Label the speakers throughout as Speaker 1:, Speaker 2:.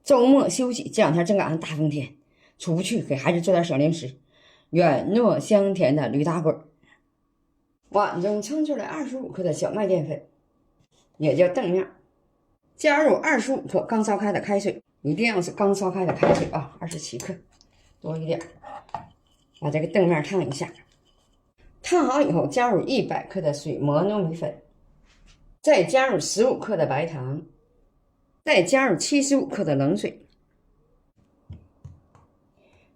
Speaker 1: 周末休息，这两天正赶上大风天，出不去，给孩子做点小零食。软糯香甜的驴打滚，碗中盛出来25克的小麦淀粉，也叫澄面，加入25克刚烧开的开水，一定要是刚烧开的开水啊，27克，多一点。把这个澄面烫一下，烫好以后加入100克的水磨糯米粉，再加入15克的白糖，再加入75克的冷水，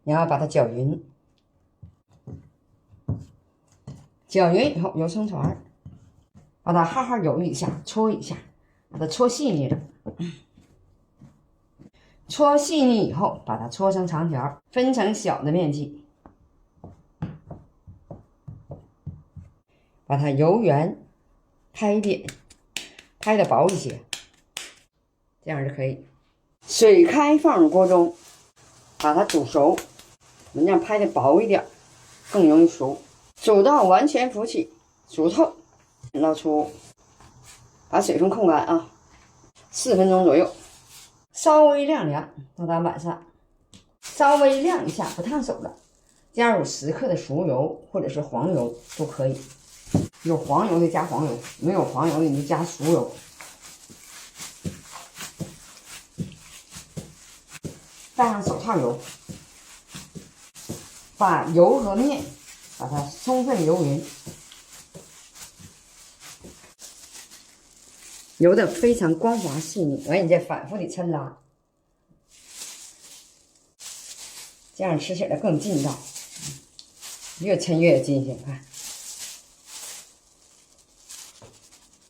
Speaker 1: 然后把它搅匀。搅匀以后揉成团，把它好好揉一下，搓一下，把它搓细腻了。搓细腻以后，把它搓成长条，分成小的面积，把它揉圆，拍扁，拍的薄一些，这样就可以。水开放入锅中，把它煮熟，我们这样拍的薄一点，更容易熟。煮到完全浮起，煮透，捞出，把水分控干啊，4分钟左右，稍微晾凉，到达晚上，稍微晾一下，不烫手了，加入10克的熟油或者是黄油都可以，有黄油的加黄油，没有黄油的你就加熟油。戴上手套油，把油和面把它充分揉匀，揉得非常光滑细腻，完你再反复的抻拉，这样吃起来更劲道，越抻越新鲜。看，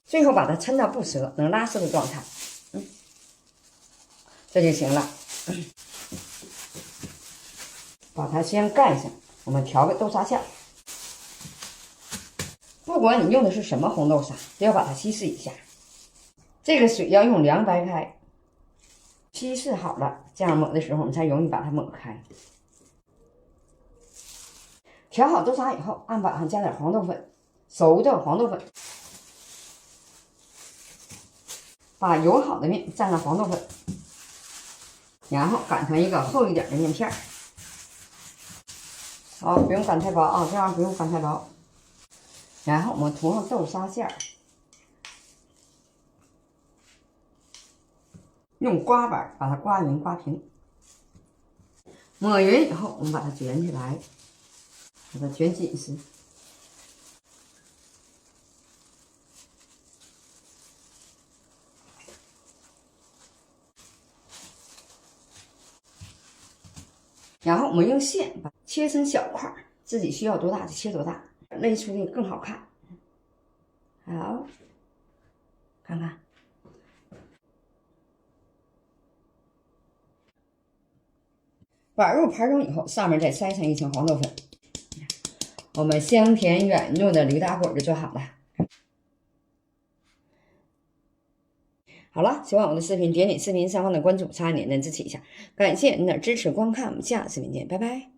Speaker 1: 最后把它抻到不折，能拉丝的状态，这就行了。把它先盖上，我们调个豆沙馅。不管你用的是什么红豆沙，都要把它稀释一下。这个水要用凉白开，稀释好了，这样抹的时候我们才容易把它抹开。调好豆沙以后，案板上加点黄豆粉，熟的黄豆粉，把揉好的面蘸上黄豆粉，然后擀成一个厚一点的面片。好，不用擀太薄啊，这样不用擀太薄。然后我们涂上豆沙馅儿，用刮板把它刮匀刮平。抹匀以后，我们把它卷起来，把它卷紧实。然后我们用线把它切成小块，自己需要多大就切多大，勒出的更好看。好，看看，摆入盘中以后，上面再塞上一层黄豆粉，我们香甜软糯的驴打滚就做好了。好了，喜欢我的视频，点你视频上方的关注，插点赞支持一下，感谢您的支持观看，我们下次视频见，拜拜。